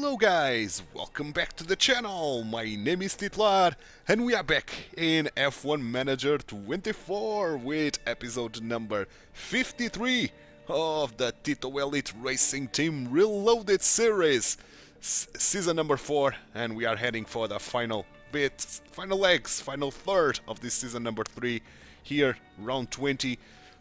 Hello guys, welcome back to the channel. My name is Titular and we are back in F1 Manager 24 with episode number 53 of the TituElite Racing Team Reloaded series, season number 4, and we are heading for the final bits, final legs, final third of this season number 3 here, round 20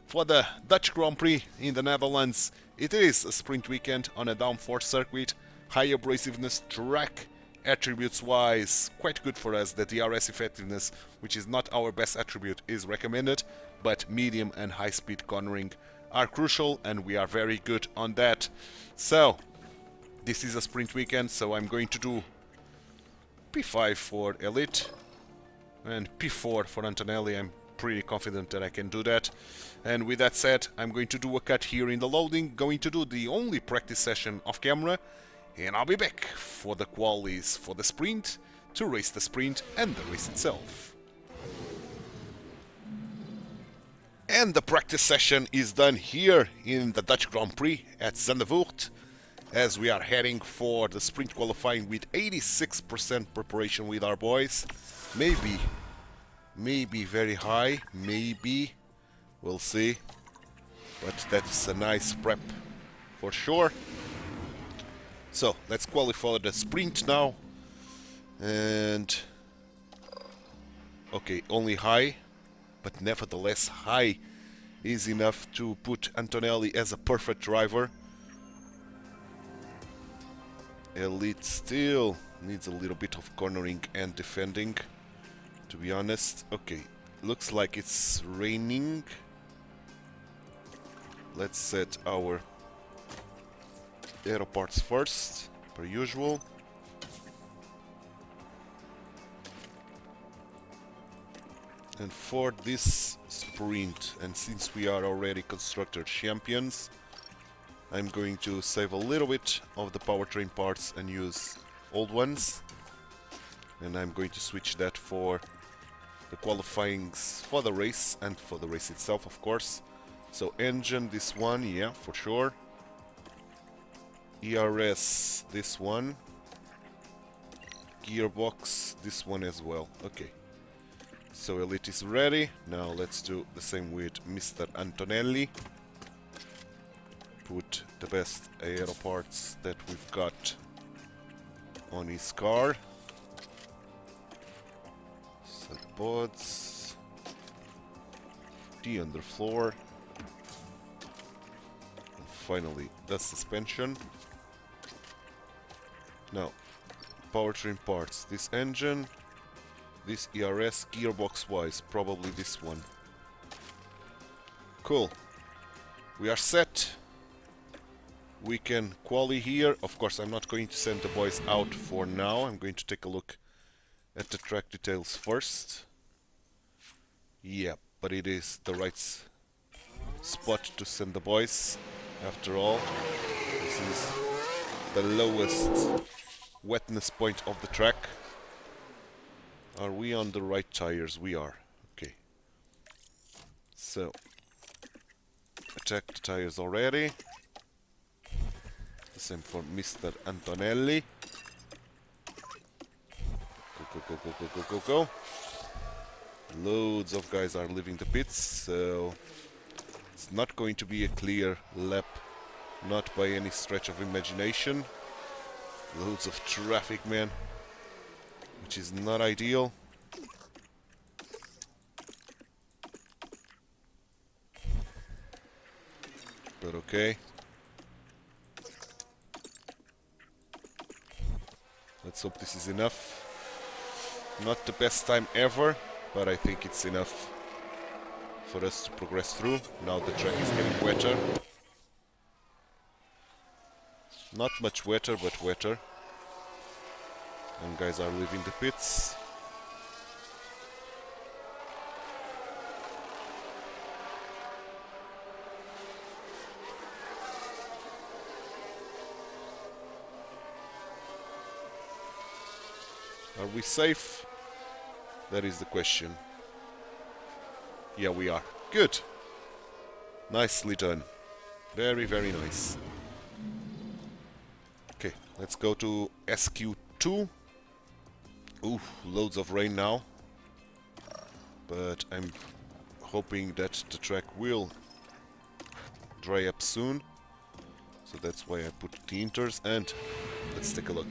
for the Dutch Grand Prix in the Netherlands. It is a sprint weekend on a downforce circuit. High abrasiveness, track attributes wise, quite good for us. The DRS effectiveness, which is not our best attribute, is recommended, but medium and high speed cornering are crucial, and we are very good on that. So this is a sprint weekend, so I'm going to do P5 for Elite and P4 for Antonelli. I'm pretty confident that I can do that. And with that said, I'm going to do a cut here in the loading, going to do the only practice session off camera, and I'll be back for the qualies for the sprint, to race the sprint and the race itself. And the practice session is done here in the Dutch Grand Prix at Zandvoort, as we are heading for the sprint qualifying with 86% preparation with our boys. Maybe very high, maybe, we'll see, but that's a nice prep for sure. So let's qualify the sprint now, and okay, only high, but nevertheless high is enough to put Antonelli as a perfect driver. Elite still needs a little bit of cornering and defending, to be honest. Okay, looks like it's raining. Let's set our aero parts first, per usual. And for this sprint, and since we are already constructor champions, I'm going to save a little bit of the powertrain parts and use old ones. And I'm going to switch that for the qualifyings for the race and for the race itself, of course. So engine, this one, yeah, for sure. ERS, this one. Gearbox, this one as well. Okay. So Elite is ready. Now let's do the same with Mr. Antonelli. Put the best aero parts that we've got on his car. Set pods. The underfloor. And finally the suspension. Now, powertrain parts. This engine, this ERS, gearbox wise, probably this one. Cool. We are set. We can quali here. Of course, I'm not going to send the boys out for now. I'm going to take a look at the track details first. Yeah, but it is the right spot to send the boys. After all, this is the lowest wetness point of the track. Are we on the right tires? We are. Okay. So, attack the tires already. The same for Mr. Antonelli. Go. Loads of guys are leaving the pits, so it's not going to be a clear lap, not by any stretch of imagination. Loads of traffic, man, which is not ideal. But okay. Let's hope this is enough. Not the best time ever, but I think it's enough for us to progress through. Now the track is getting wetter. Not much wetter, but wetter. And guys are leaving the pits. Are we safe? That is the question. Yeah, we are. Good. Nicely done. Very, very nice. Okay, Let's go to SQ2. Ooh, loads of rain now. But I'm hoping that the track will dry up soon. So that's why I put the inters. And let's take a look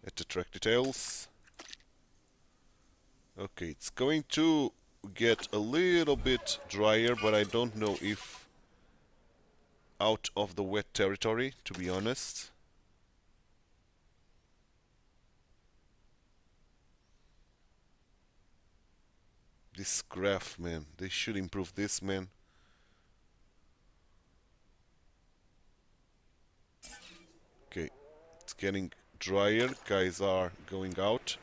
at the track details. Okay, it's going to get a little bit drier, but I don't know if out of the wet territory, to be honest. This graph, man, they should improve this, man. Okay, it's getting drier. Guys are going out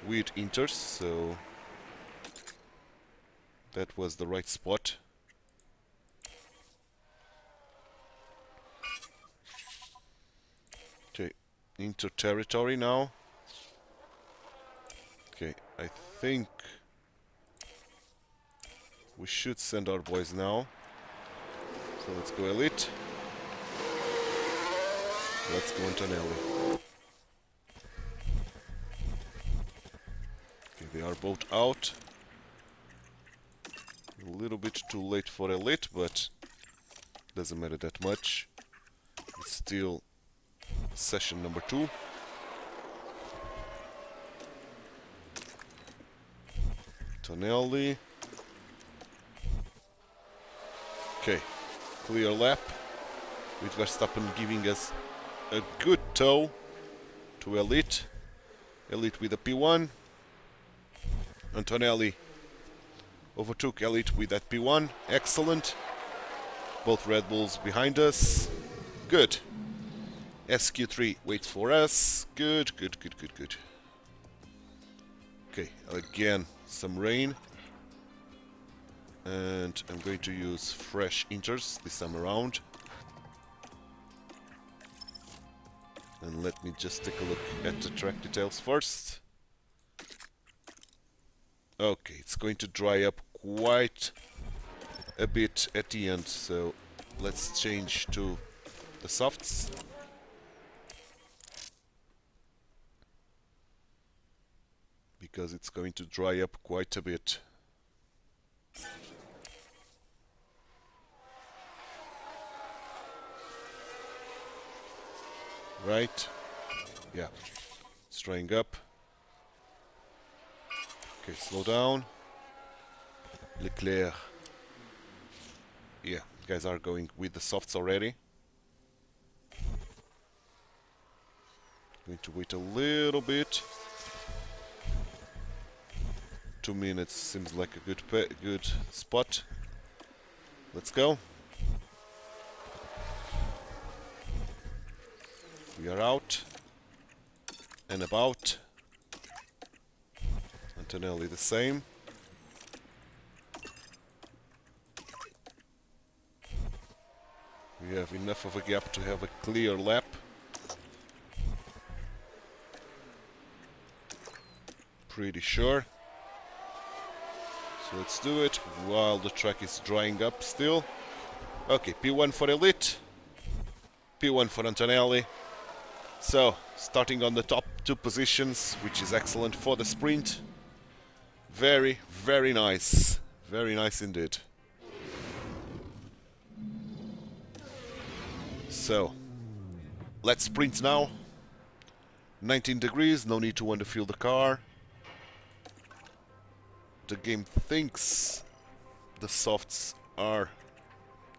with inters, so that was the right spot. Okay, inter territory now. Okay, I think we should send our boys now. So let's go Elite. Let's go Antonelli. Okay, they are both out. A little bit too late for Elite, but doesn't matter that much. It's still session number 2. Antonelli. Okay, clear lap with Verstappen giving us a good tow to Elite. Elite with a P1. Antonelli overtook Elite with that P1. Excellent. Both Red Bulls behind us. Good. SQ3 waits for us. Good, good, good, good, good. Okay, again, some rain. And I'm going to use fresh inters this time around. And let me just take a look at the track details first. Okay, it's going to dry up quite a bit at the end, so let's change to the softs. Because it's going to dry up quite a bit. Right? Yeah. It's drying up. Okay, slow down. Leclerc. Yeah, guys are going with the softs already. Going to wait a little bit. 2 minutes seems like a good spot. Let's go. We are out and about. Antonelli the same. We have enough of a gap to have a clear lap. Pretty sure. So let's do it while the track is drying up still. Okay, P1 for Elite. P1 for Antonelli. So, starting on the top 2 positions, which is excellent for the sprint. Very, very nice. Very nice indeed. So, let's sprint now. 19 degrees, no need to underfuel the car. The game thinks the softs are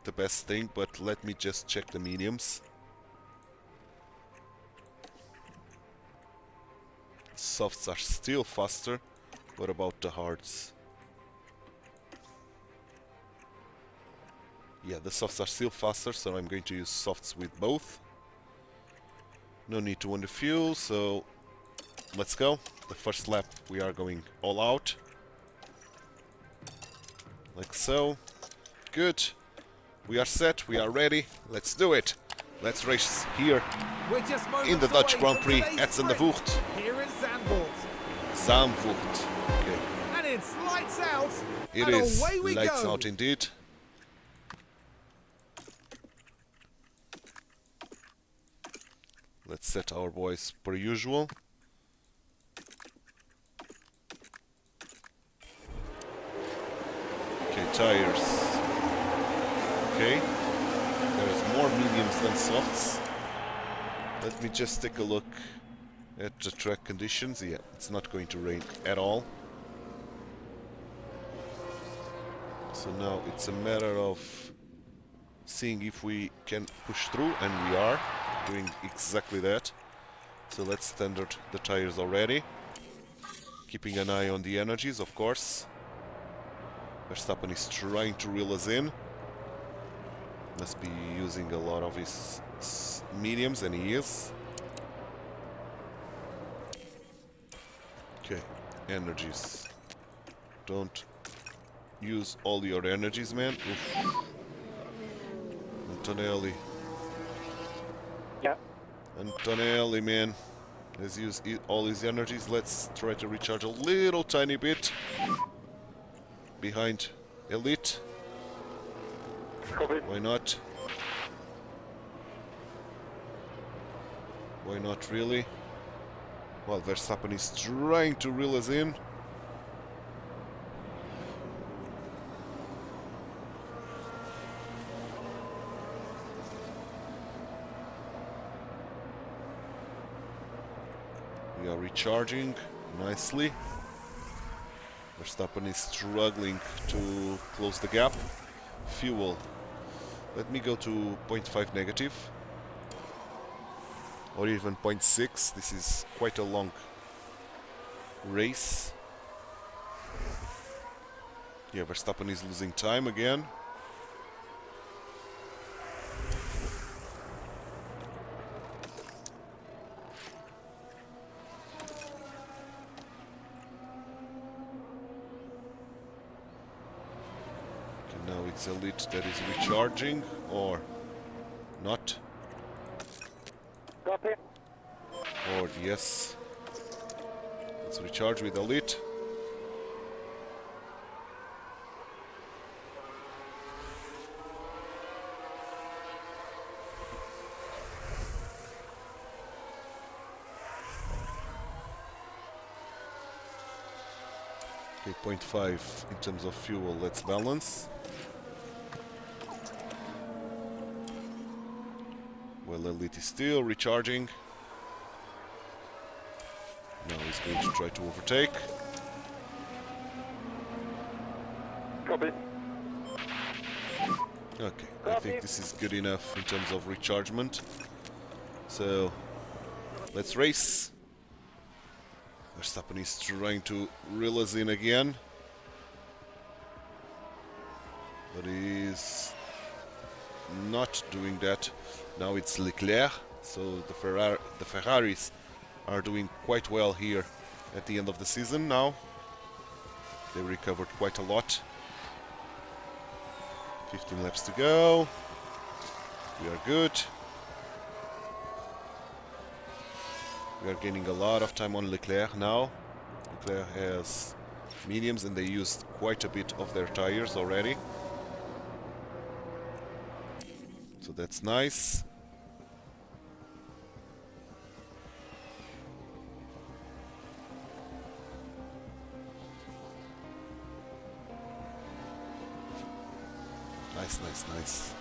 the best thing, but let me just check the mediums. Softs are still faster. What about the hards? Yeah, the softs are still faster, so I'm going to use softs with both. No need to underfuel, so let's go. The first lap we are going all out. Like so. Good. We are set, we are ready. Let's do it. Let's race here in the Dutch Grand Prix at Zandvoort. Here at Zandvoort. Zandvoort. Okay. And it's lights out. It and is away we lights go. out indeed. Let's set our boys per usual. Okay, tires. Okay. There's more mediums than softs. Let me just take a look at the track conditions. Yeah, it's not going to rain at all. So now it's a matter of seeing if we can push through, and we are doing exactly that. So let's standard the tires already. Keeping an eye on the energies, of course. Verstappen is trying to reel us in. Must be using a lot of his mediums, and he is. Okay, energies. Don't use all your energies, man. Oof. Antonelli. Yeah. Antonelli, man. Let's use all his energies. Let's try to recharge a little tiny bit. Behind Elite. Copy. Why not? Why not really? Well, Verstappen is trying to reel us in. We are recharging nicely. Verstappen is struggling to close the gap. Fuel. Let me go to 0.5 negative. Or even 0.6. This is quite a long race. Yeah, Verstappen is losing time again. Now it's Elite that is recharging, or not. Copy. Or yes. Let's recharge with Elite. Okay, 0.5 in terms of fuel, let's balance. Well, Elite is still recharging. Now he's going to try to overtake. Copy. Okay, I think this is good enough in terms of rechargement. So, let's race. Verstappen is trying to reel us in again. But he's not doing that. Now it's Leclerc, so the Ferraris are doing quite well here at the end of the season now. They recovered quite a lot. 15 laps to go. We are good. We are gaining a lot of time on Leclerc now. Leclerc has mediums and they used quite a bit of their tires already. So that's nice. Nice.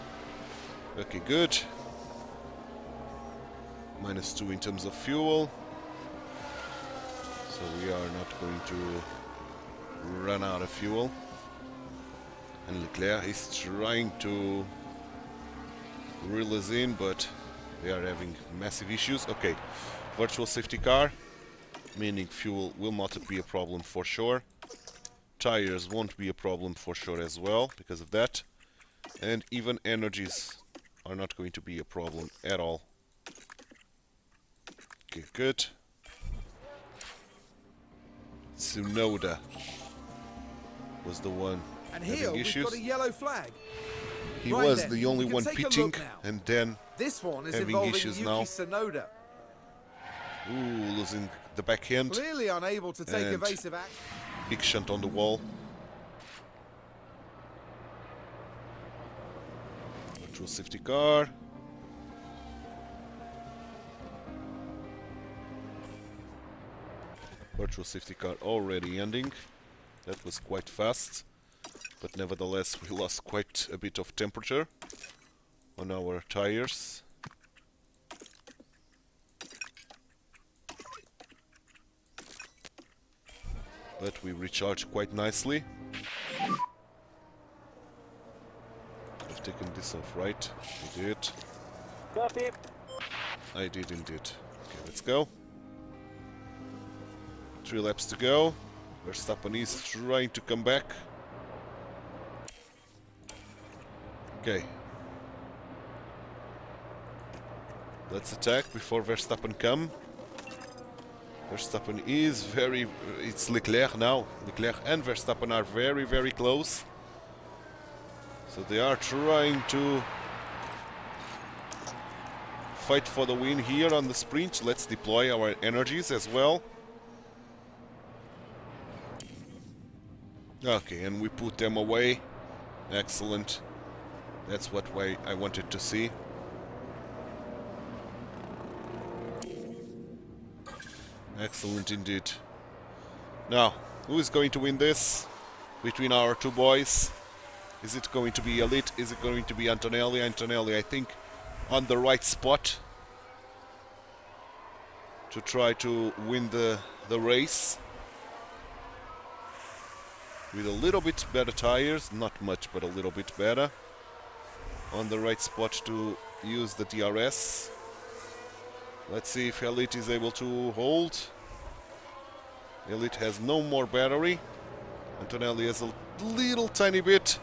Okay, good. -2 in terms of fuel. So we are not going to run out of fuel. And Leclerc is trying to reel us in, but they are having massive issues. Okay, virtual safety car, meaning fuel will not be a problem for sure. Tires won't be a problem for sure as well because of that. And even energies are not going to be a problem at all. Okay, good. Tsunoda was the one And here having we've issues. got a yellow flag. He Right was then, the only we can one take a pitting, look now. and then This one is having involving issues Yuki now. Tsunoda. losing the back end. Clearly unable to take And evasive action. big shunt on the wall. Virtual safety car. Virtual safety car already ending. That was quite fast. But nevertheless, we lost quite a bit of temperature on our tires. But we recharged quite nicely. I've taken this off, right? I did. Copy. I did indeed. Okay, let's go. 3 laps to go. Verstappen is trying to come back. Okay. Let's attack before Verstappen come. Verstappen is very... It's Leclerc now. Leclerc and Verstappen are very, very close. So they are trying to fight for the win here on the sprint. Let's deploy our energies as well. Okay, and we put them away. Excellent. That's what I wanted to see. Excellent indeed. Now, who is going to win this between our two boys? Is it going to be Elite? Is it going to be Antonelli? Antonelli, I think, on the right spot to try to win the race. With a little bit better tires, not much, but a little bit better. On the right spot to use the DRS. Let's see if Elite is able to hold. Elite has no more battery. Antonelli has a little tiny bit.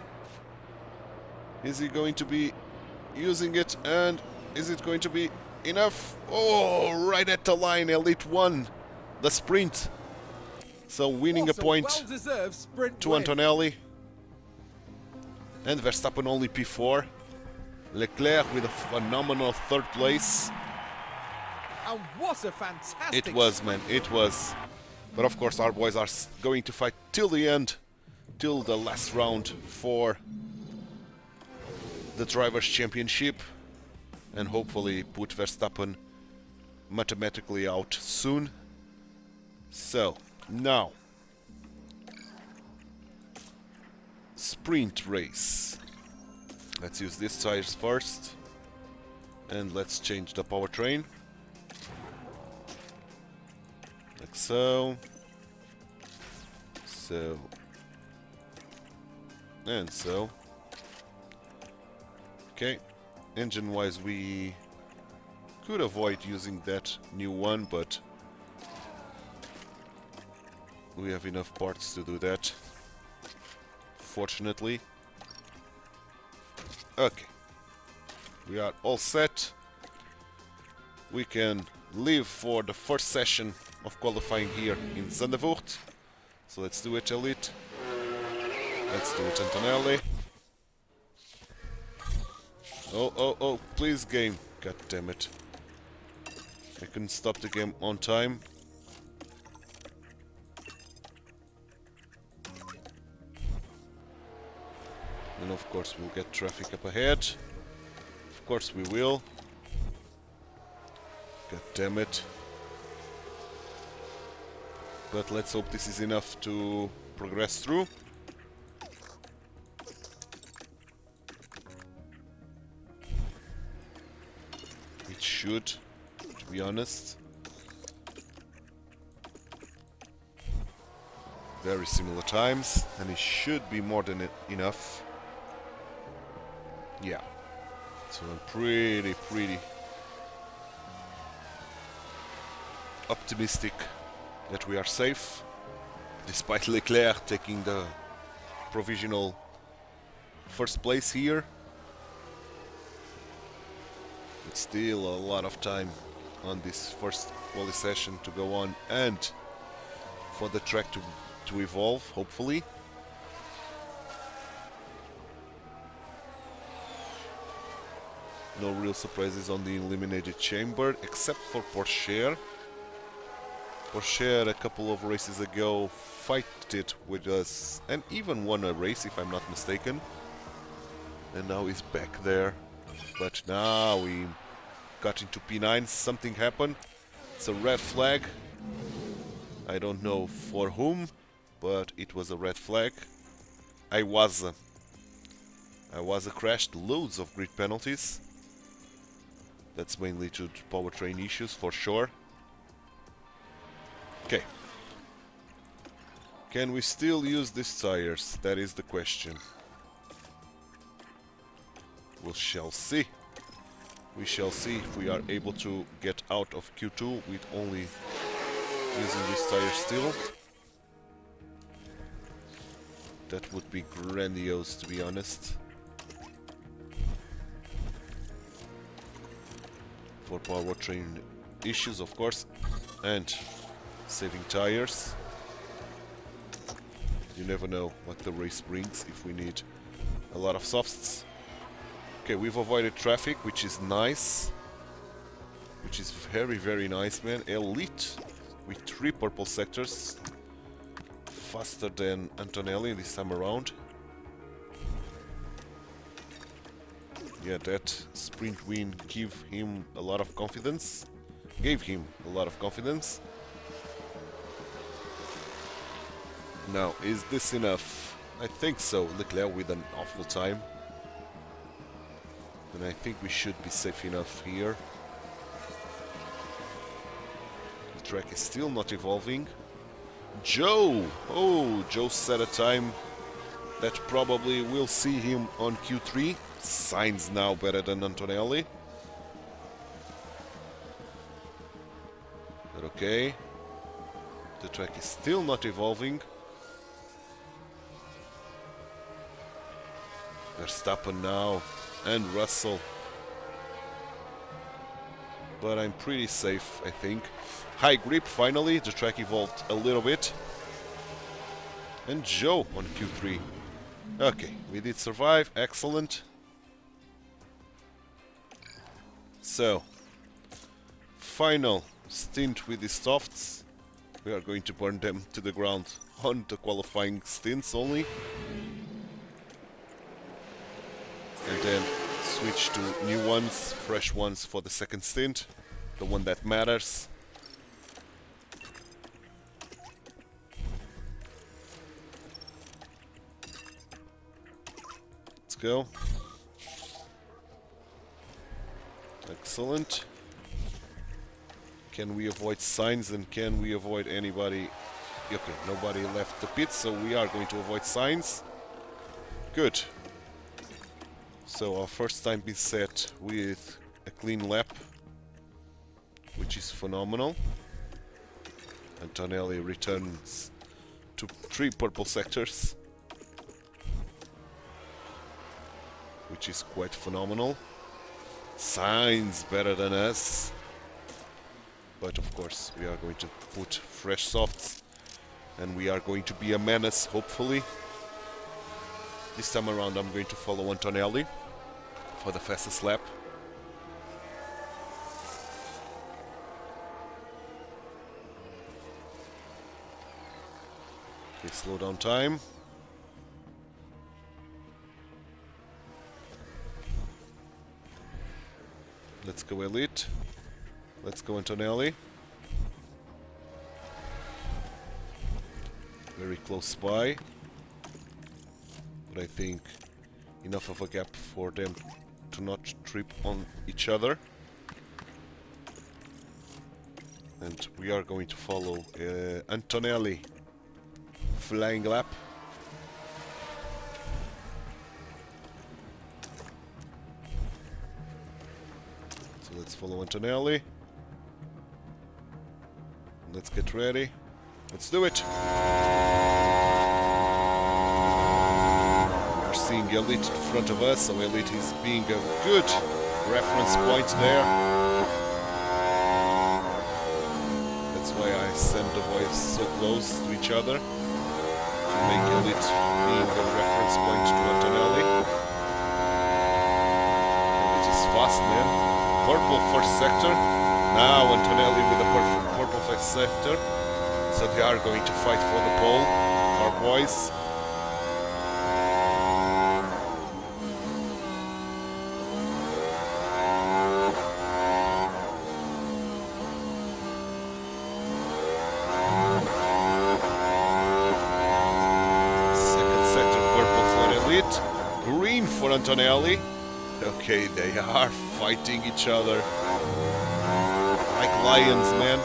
Is he going to be using it? And is it going to be enough? Oh, right at the line, Elite won the sprint. So winning a point well-deserved sprint to win. Antonelli. And Verstappen only P4. Leclerc with a phenomenal third place. And what a fantastic It was, man, it was. But of course our boys are going to fight till the end, till the last round for the Drivers' Championship, and hopefully put Verstappen mathematically out soon. So, now, sprint race. Let's use these tires first, and let's change the powertrain. Like so. So. And so. Okay. Engine-wise, we could avoid using that new one, but we have enough parts to do that, fortunately. Okay. We are all set. We can leave for the first session of qualifying here in Zandvoort. So let's do it, Elite. Let's do it, Antonelli. Oh, oh, oh, please, game. God damn it. I couldn't stop the game on time. And of course we'll get traffic up ahead. Of course we will. God damn it. But let's hope this is enough to progress through. It should, to be honest. Very similar times, and it should be more than enough. Yeah. So I'm pretty optimistic that we are safe, despite Leclerc taking the provisional first place here. It's still a lot of time on this first quali session to go on, and for the track to evolve, hopefully. No real surprises on the eliminated chamber, except for Porsche. Porsche a couple of races ago fighted with us and even won a race, if I'm not mistaken. And now he's back there. But now we got into P9, something happened. It's a red flag. I don't know for whom, but it was a red flag. I was crashed, loads of grid penalties. That's mainly due to powertrain issues for sure. Okay. Can we still use these tires? That is the question. We shall see. We shall see if we are able to get out of Q2 with only using these tires still. That would be grandiose, to be honest. For powertrain issues, of course, and saving tires. You never know what the race brings if we need a lot of softs. Okay, we've avoided traffic, which is nice. Which is very, very nice, man. Elite with 3 purple sectors. Faster than Antonelli this time around. Yeah, that sprint win gave him a lot of confidence. Now, is this enough? I think so. Leclerc with an awful time. And I think we should be safe enough here. The track is still not evolving. Joe! Oh, Joe set a time that probably will see him on Q3. Sainz now better than Antonelli. But okay. The track is still not evolving. Verstappen now. And Russell. But I'm pretty safe, I think. High grip, finally. The track evolved a little bit. And Joe on Q3. Okay, we did survive. Excellent. So, final stint with the softs. We are going to burn them to the ground on the qualifying stints only. And then switch to new ones, fresh ones for the second stint. The one that matters. Let's go. Excellent. Can we avoid signs and can we avoid anybody? Okay, nobody left the pit, so we are going to avoid signs. Good. So our first time is set with a clean lap, which is phenomenal. Antonelli returns to 3 purple sectors, which is quite phenomenal. Sainz better than us. But of course we are going to put fresh softs and we are going to be a menace, hopefully. This time around I'm going to follow Antonelli for the fastest lap. Okay, slow down time. Let's go Elite. Let's go Antonelli. Very close by. But I think enough of a gap for them to not trip on each other. And we are going to follow Antonelli. Flying lap. So let's follow Antonelli. Let's get ready. Let's do it. We're seeing Elite in front of us, so Elite is being a good reference point there. That's why I send the voice so close to each other to make Elite being a reference point to Antonelli. Elite is fast, man. Purple first sector. Now Antonelli with a purple first sector. So they are going to fight for the pole, our boys. for Antonelli. Okay, they are fighting each other like lions, man.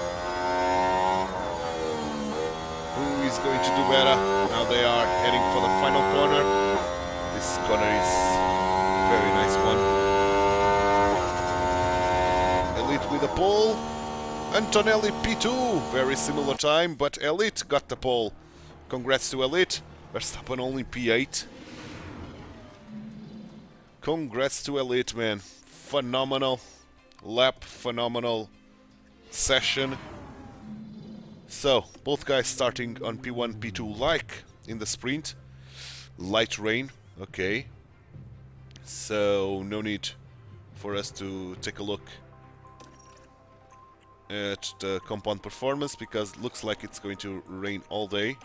Who is going to do better? Now they are heading for the final corner. This corner is a very nice one. Elite with a pole. Antonelli P2. Very similar time, but Elite got the pole. Congrats to Elite. Verstappen only P8. Congrats to Elite, man. Phenomenal lap, phenomenal session. So, both guys starting on P1, P2 like in the sprint. Light rain, okay. So, no need for us to take a look at the compound performance because looks like it's going to rain all day.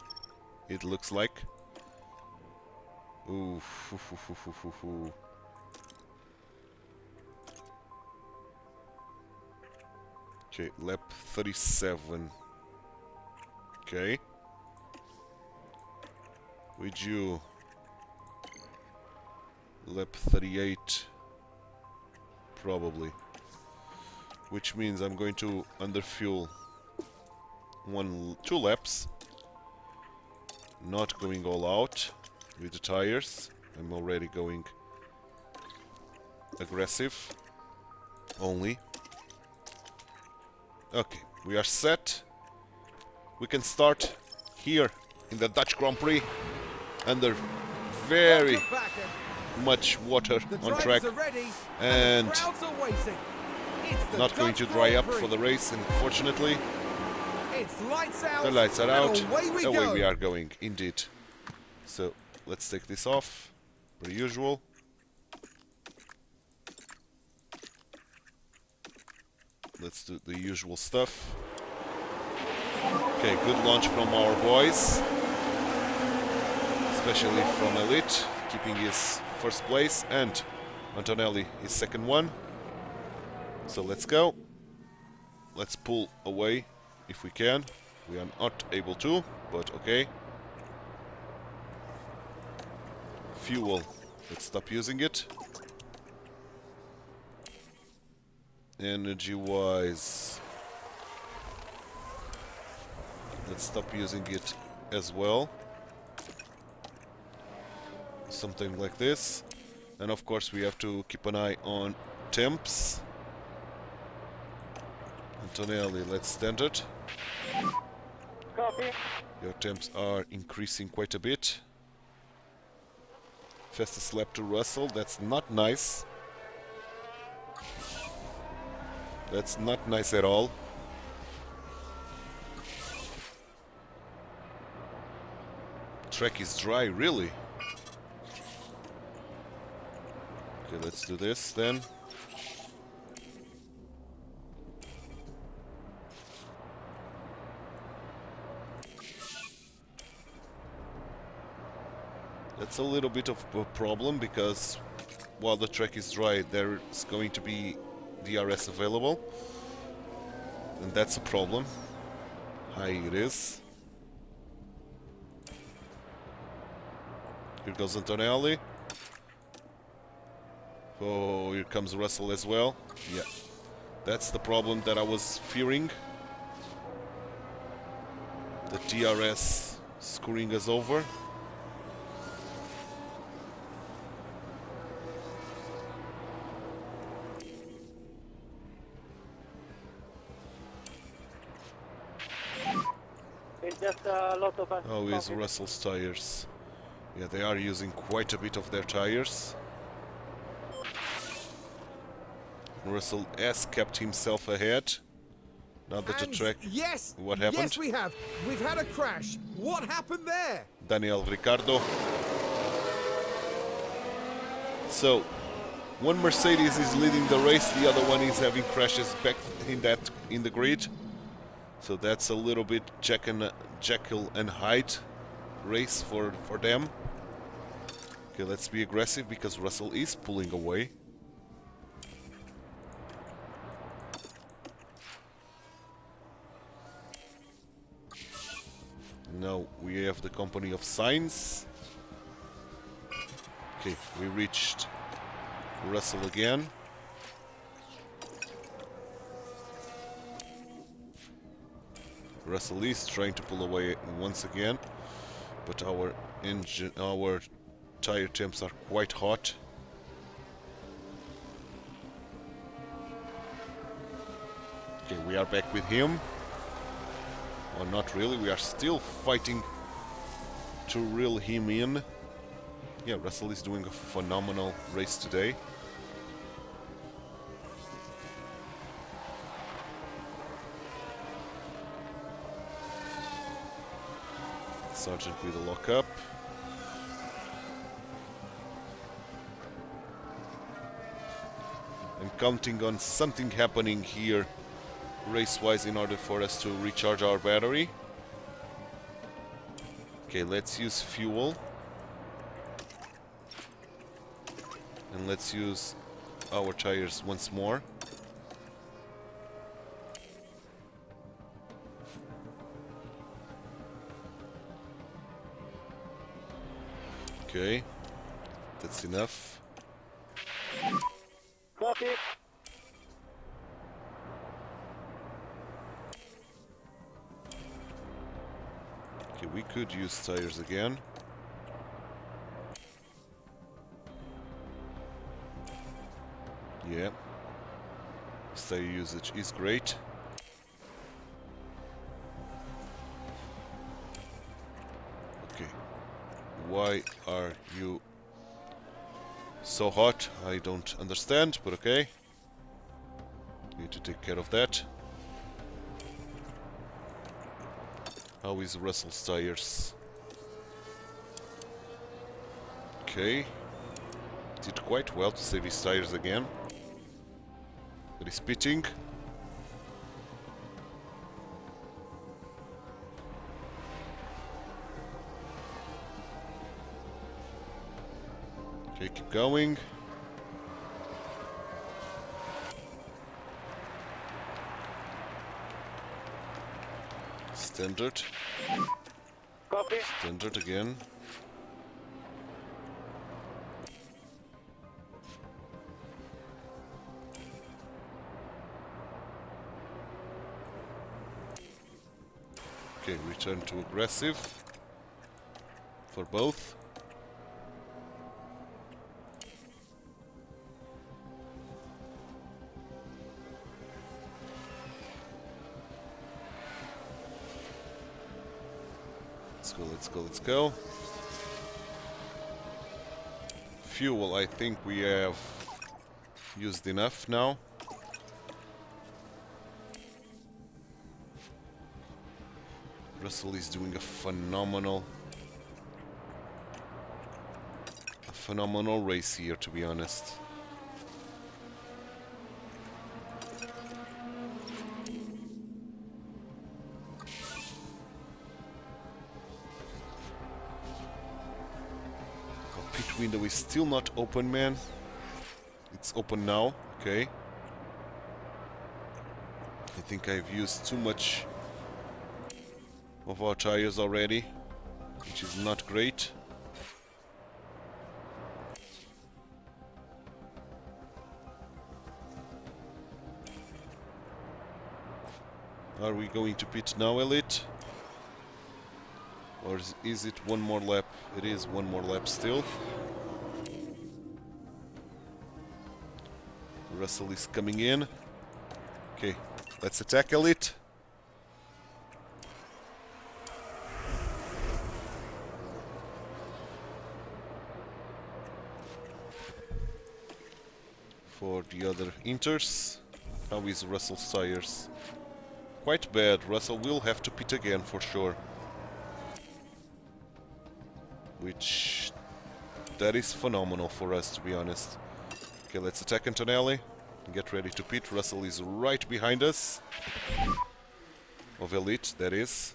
It looks like. Ooh. Okay, lap 37. Okay. With you. Lap 38. Probably. Which means I'm going to underfuel 2 laps. Not going all out with the tires. I'm already going aggressive. Only. Okay, we are set. We can start here in the Dutch Grand Prix under very much water on track and not going to dry up for the race, unfortunately. The lights are out. Away we are going, indeed. So let's take this off, per usual. Let's do the usual stuff. Okay, good launch from our boys. Especially from Elite, keeping his first place, and Antonelli his second one. So let's go. Let's pull away if we can. We are not able to, but okay. Fuel. Let's stop using it. Energy-wise, let's stop using it as well. Something like this. And of course we have to keep an eye on temps. Antonelli, let's standard. Copy. Your temps are increasing quite a bit. Fastest lap to Russell, that's not nice. That's not nice at all. Track is dry, really. Okay, let's do this then. That's a little bit of a problem because while the track is dry, there's going to be DRS available, and that's a problem. High it is. Here goes Antonelli. Oh, here comes Russell as well. Yeah, that's the problem that I was fearing. The DRS screwing us over. Just a lot of us. Oh, is Russell's tires. Yeah, they are using quite a bit of their tires. Russell has kept himself ahead. Now that the track... Yes! What happened? Yes, we have. We've had a crash. What happened there? Daniel Ricciardo. So, one Mercedes is leading the race, the other one is having crashes back in the grid. So that's a little bit Jekyll and Hyde race for them. Okay, let's be aggressive because Russell is pulling away. Now we have the company of Sainz. Okay, we reached Russell again. Russell is trying to pull away once again, but our tire temps are quite hot. Okay, we are back with him. Or not really, we are still fighting to reel him in. Yeah, Russell is doing a phenomenal race today. Sergeant with a lockup. I'm counting on something happening here race-wise in order for us to recharge our battery. Okay, let's use fuel. And let's use our tires once more. Okay, that's enough. Copy. Okay, we could use tires again. Yeah. Tire usage is great. Okay. Why are you so hot? I don't understand, but okay. Need to take care of that. How is Russell's tires? Okay. Did quite well to save his tires again. But he's pitting. Okay, keep going. Standard. Copy. Standard again. Okay, return to aggressive for both. Let's go, let's go, let's go. Fuel, I think we have used enough now. Russell is doing a phenomenal race here, to be honest. Our pit window is still not open, man. It's open now, okay. I think I've used too much of our tires already, which is not great. Are we going to pit now, Elite? Or is it one more lap? It is one more lap still. Russell is coming in. Okay, let's attack, Elite. For the other Inters, how is Russell's tires? Quite bad. Russell will have to pit again for sure. Which, that is phenomenal for us, to be honest. Okay, let's attack Antonelli. Get ready to pit. Russell is right behind us. Of Elite, that is.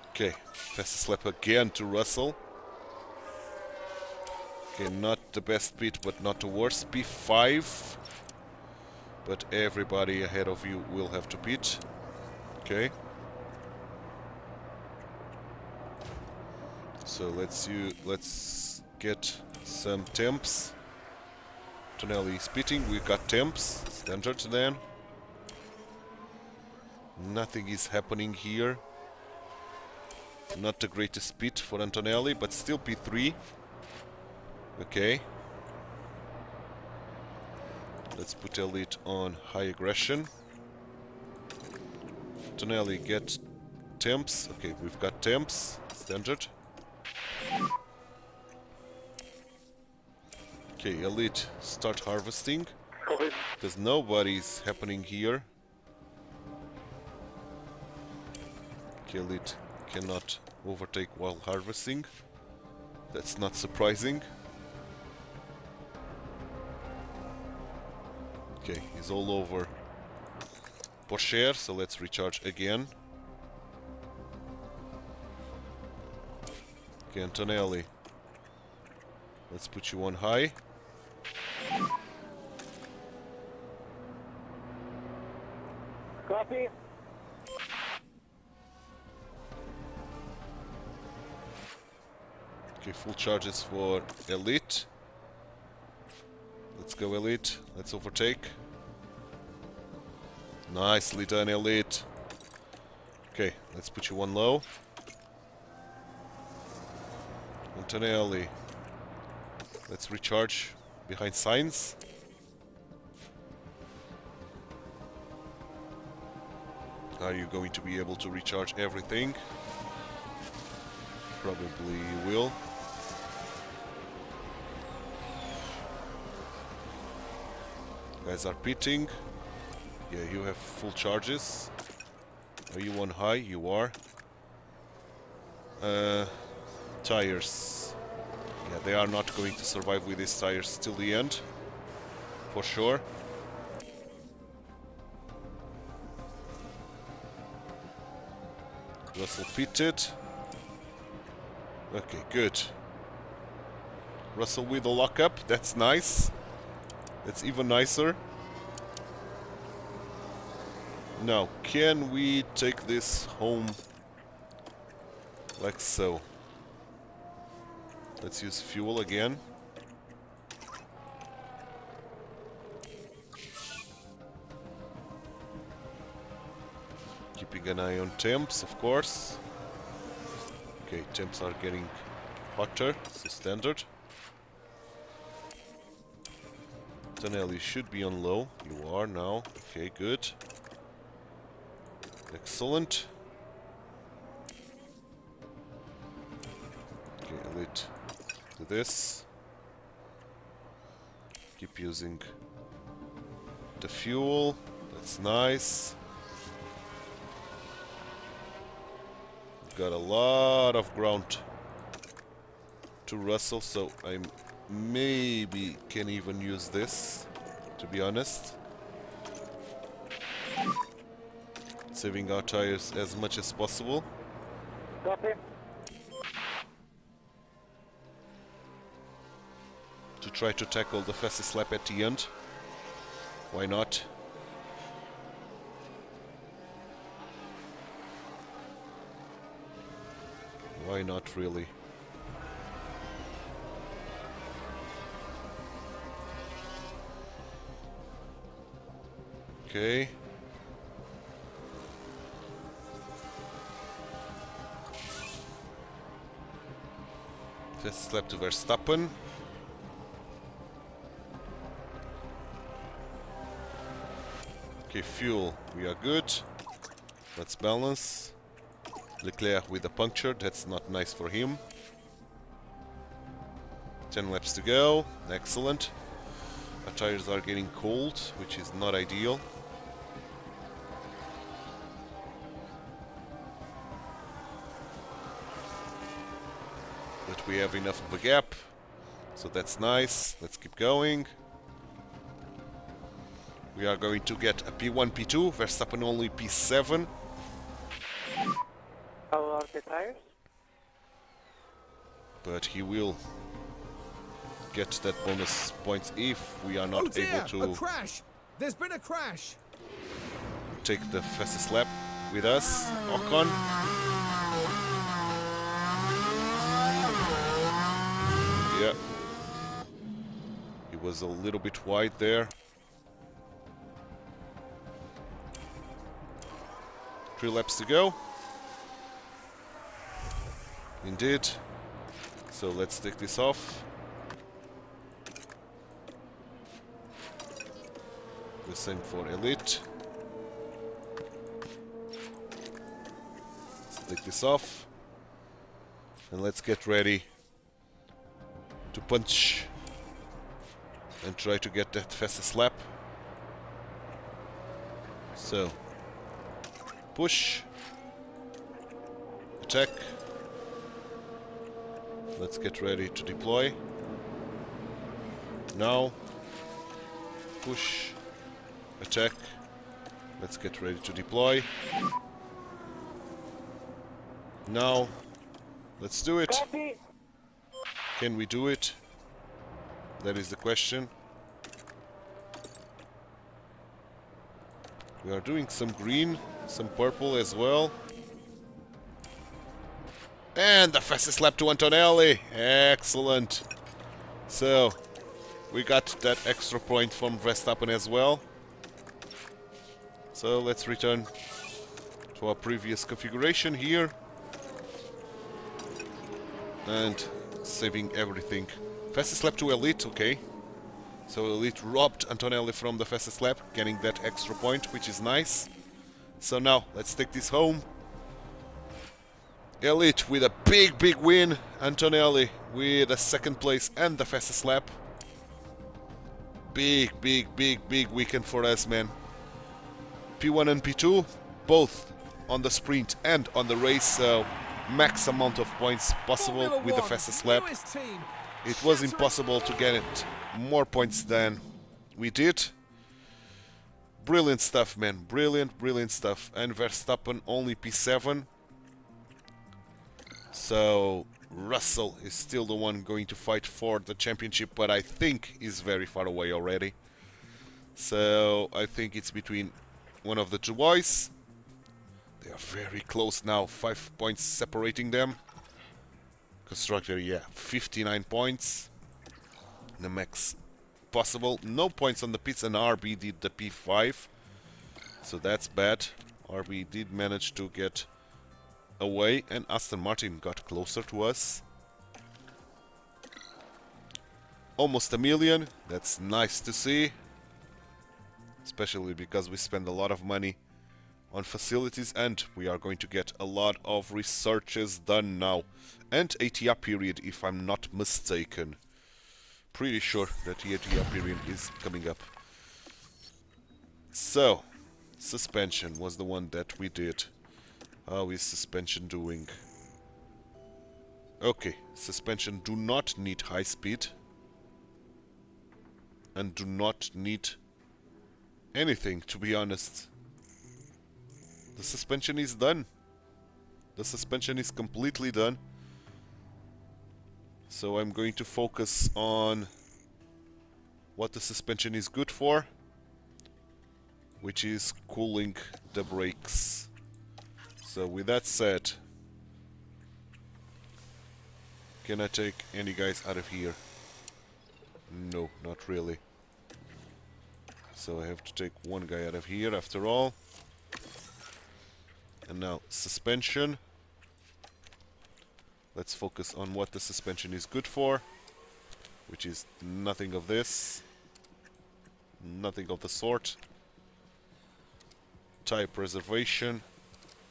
Okay, fastest lap again to Russell. Okay, not the best pit, but not the worst. P5. But everybody ahead of you will have to pit. Okay. So let's get some temps. Antonelli is pitting. We got temps. Standard then. Nothing is happening here. Not the greatest speed for Antonelli, but still P3. Okay. Let's put Elite on high aggression. Antonelli, get temps. Okay, we've got temps. Standard. Okay, Elite, start harvesting. Copy. Because nobody's happening here. Okay, Elite cannot overtake while harvesting. That's not surprising. Okay, he's all over Porsche, so let's recharge again. Okay, Antonelli. Let's put you on high. Copy. Okay, full charges for Elite. Let's go, Elite. Let's overtake. Nicely done, Elite. Okay, let's put you on low. Antonelli. Let's recharge behind signs. Are you going to be able to recharge everything? Probably you will. Guys are pitting. Yeah, you have full charges. Are you on high? You are. Tires. Yeah, they are not going to survive with these tires till the end. For sure. Russell pitted. Okay, good. Russell with a lockup. That's nice. That's even nicer. Now, can we take this home like so? Let's use fuel again. Keeping an eye on temps, of course. Okay, temps are getting hotter, so standard. Antonelli should be on low. You are now. Okay, good. Excellent. Okay, Elite. Do this. Keep using the fuel. That's nice. Got a lot of ground to Russell, so I maybe can even use this, to be honest. Saving our tires as much as possible. Copy. To try to tackle the fastest lap at the end. Why not? Why not, really? Okay. Fastest lap to Verstappen. Okay, fuel. We are good. Let's balance. Leclerc with a puncture. That's not nice for him. 10 laps to go. Excellent. Our tires are getting cold, which is not ideal. But we have enough of a gap, so that's nice. Let's keep going. We are going to get a P1, P2, Verstappen only P7. How are the tires? But he will get that bonus points if we are not Oh dear, able a to crash! There's been a crash! take the fastest lap with us. Ocon. was a little bit wide there. 3 laps to go. Indeed. So let's take this off. The same for Elite. Let's take this off. And let's get ready to punch and try to get that fastest lap. So, push, attack. Let's get ready to deploy. Now, push, attack. Let's get ready to deploy. Now, let's do it. Copy. Can we do it? That is the question. We are doing some green, some purple as well. And the fastest lap to Antonelli. Excellent. So, we got that extra point from Verstappen as well. So, let's return to our previous configuration here. And saving everything. Fastest lap to Elite, okay. So Elite robbed Antonelli from the fastest lap, getting that extra point, which is nice. So now, let's take this home. Elite with a big win. Antonelli with a second place and the fastest lap. Big weekend for us, man. P1 and P2, both on the sprint and on the race, so max amount of points possible with the fastest lap. It was impossible to get it more points than we did. Brilliant stuff, man. Brilliant stuff. And Verstappen only P7. So Russell is still the one going to fight for the championship, but I think is very far away already. So I think it's between one of the two boys. They are very close now, 5 points separating them. Constructor, yeah, 59 points. The max possible. No points on the pits, and RB did the P5. So that's bad. RB did manage to get away, and Aston Martin got closer to us. Almost a million. That's nice to see. Especially because we spend a lot of money on facilities, and we are going to get a lot of researches done now. And ATR period, if I'm not mistaken. Pretty sure that the ATR period is coming up. So, suspension was the one that we did. How is suspension doing? Okay, suspension do not need high speed. And do not need anything, to be honest. The suspension is done. The suspension is completely done. So I'm going to focus on what the suspension is good for, which is cooling the brakes. So with that said, can I take any guys out of here? No, not really. So I have to take one guy out of here after all. And now suspension. Let's focus on what the suspension is good for, which is nothing of this, nothing of the sort. Tire preservation,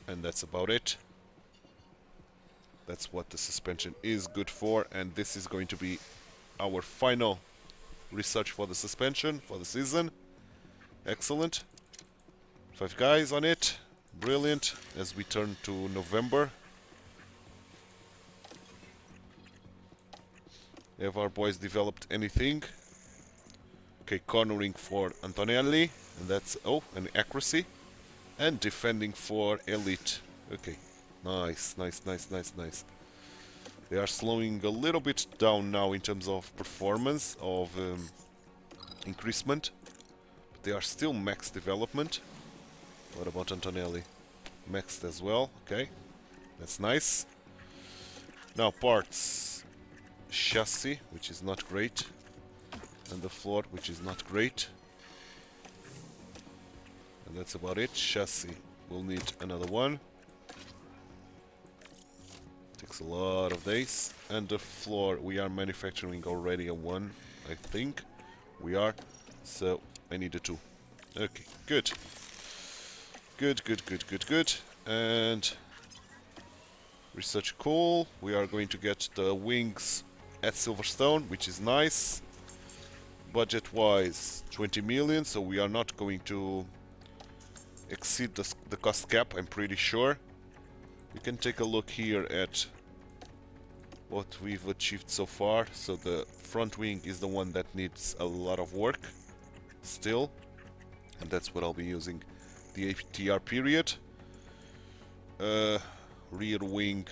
and that's about it. That's what the suspension is good for, and this is going to be our final research for the suspension for the season. Excellent. 5 guys on it. Brilliant. As we turn to November, have our boys developed anything? Okay, cornering for Antonelli, and that's, oh, an accuracy, and defending for Elite. Okay, nice. They are slowing a little bit down now in terms of performance, of increasement, but they are still max development. What about Antonelli? Maxed as well, okay, that's nice. Now parts. Chassis, which is not great. and the floor, which is not great. And that's about it. Chassis, we'll need another one. Takes a lot of days. And the floor, we are manufacturing already a one, I think. We are. So I need a two. Okay, good. Good. And research cool. We are going to get the wings at Silverstone, which is nice. Budget-wise, 20 million, so we are not going to exceed the cost cap, I'm pretty sure. We can take a look here at what we've achieved so far. So the front wing is the one that needs a lot of work still, and that's what I'll be using the ATR period. Rear wing,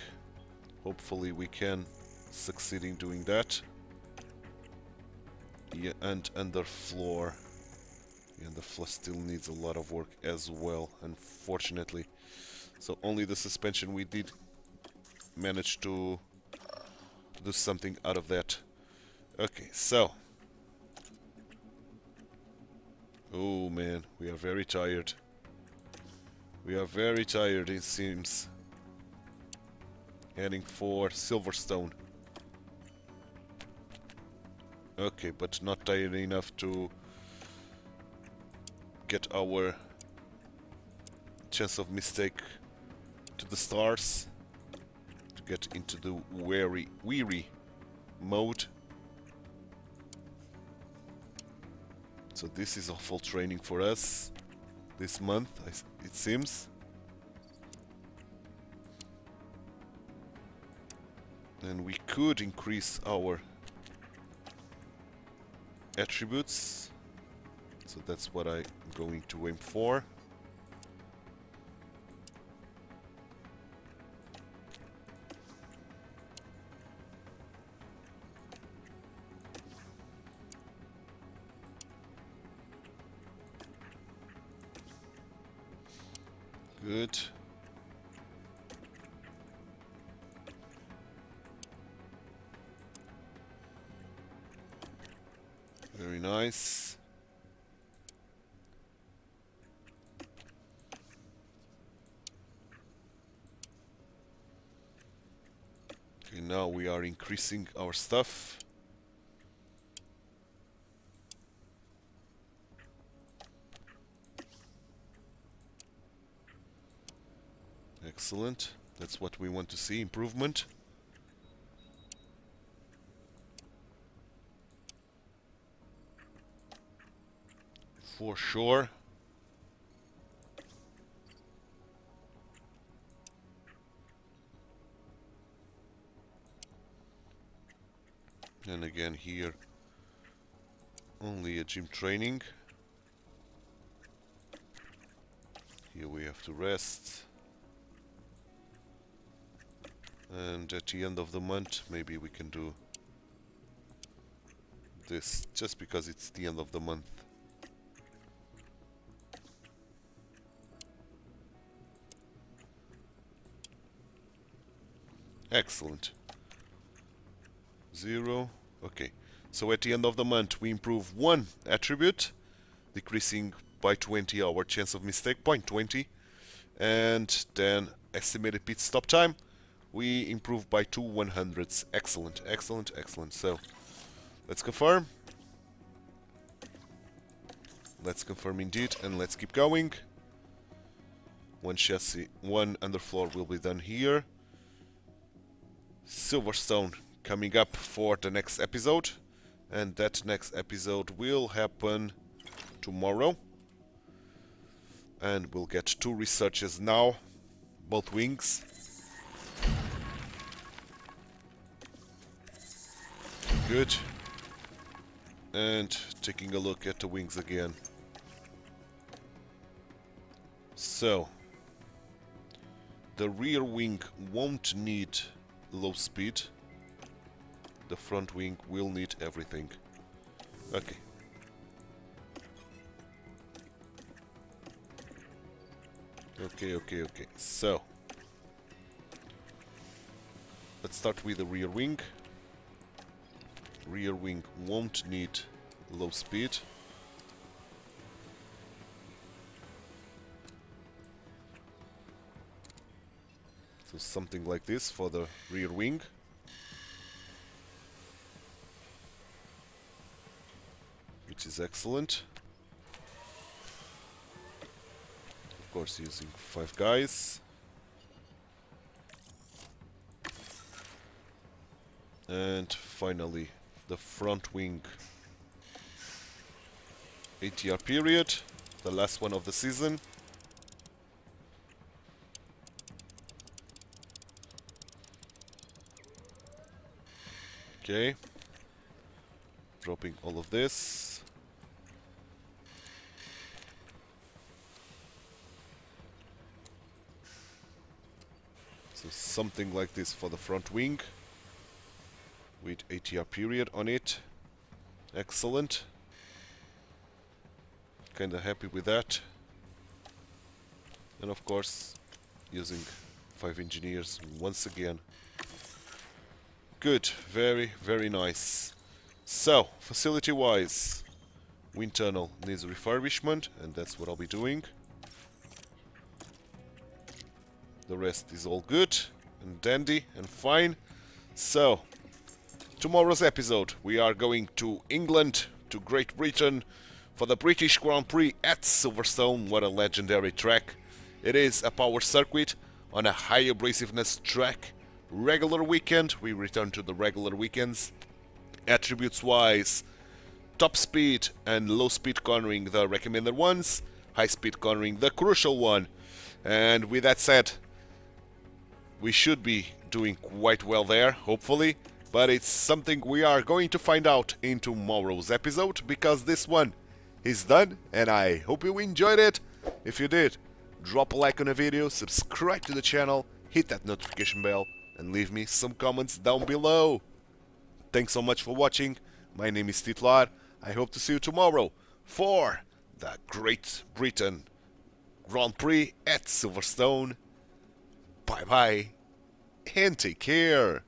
hopefully we can succeed in doing that. Yeah, and underfloor. Yeah, the floor still needs a lot of work as well, unfortunately. So only the suspension we did manage to do something out of that. Okay, so. Oh man, we are very tired. We are very tired, it seems. Heading for Silverstone. Okay, but not tired enough to get our chance of mistake to the stars, to get into the weary mode. So this is awful training for us this month, it seems. And we could increase our attributes, so that's what I'm going to aim for. Good. Very nice. Okay, now we are increasing our stuff. Excellent. That's what we want to see, improvement. For sure. And again here, only a gym training. Here we have to rest. And at the end of the month, maybe we can do this, just because it's the end of the month. Excellent. 0. Okay. So at the end of the month, we improve one attribute, decreasing by 20 our chance of mistake, 0.20. And then estimated pit stop time, we improve by 2 100ths. Excellent, excellent, excellent. So let's confirm. Let's confirm indeed, and let's keep going. One chassis, one underfloor will be done here. Silverstone coming up for the next episode, and that next episode will happen tomorrow, and we'll get 2 researches now, both wings. Good. And taking a look at the wings again. So the rear wing won't need low speed. The front wing will need everything. Okay. Okay. So let's start with the rear wing. Rear wing won't need low speed. So something like this for the rear wing. Which is excellent. Of course, using 5 guys. And finally, the front wing. ATR period, the last one of the season. Okay. Dropping all of this. So something like this for the front wing. With ATR period on it. Excellent. Kinda happy with that. And of course, using 5 engineers once again. Good, very, very nice. So, facility-wise, wind tunnel needs refurbishment, and that's what I'll be doing. The rest is all good, and dandy, and fine. So, tomorrow's episode, we are going to England, to Great Britain, for the British Grand Prix at Silverstone. What a legendary track. It is a power circuit on a high abrasiveness track. Regular weekend, we return to the regular weekends. Attributes wise, top speed and low speed cornering the recommended ones, high speed cornering the crucial one. And with that said, we should be doing quite well there, hopefully. But it's something we are going to find out in tomorrow's episode, because this one is done and I hope you enjoyed it. If you did, drop a like on the video, subscribe to the channel, hit that notification bell, and leave me some comments down below. Thanks so much for watching. My name is Titular. I hope to see you tomorrow for the Great Britain Grand Prix at Silverstone. Bye bye and take care.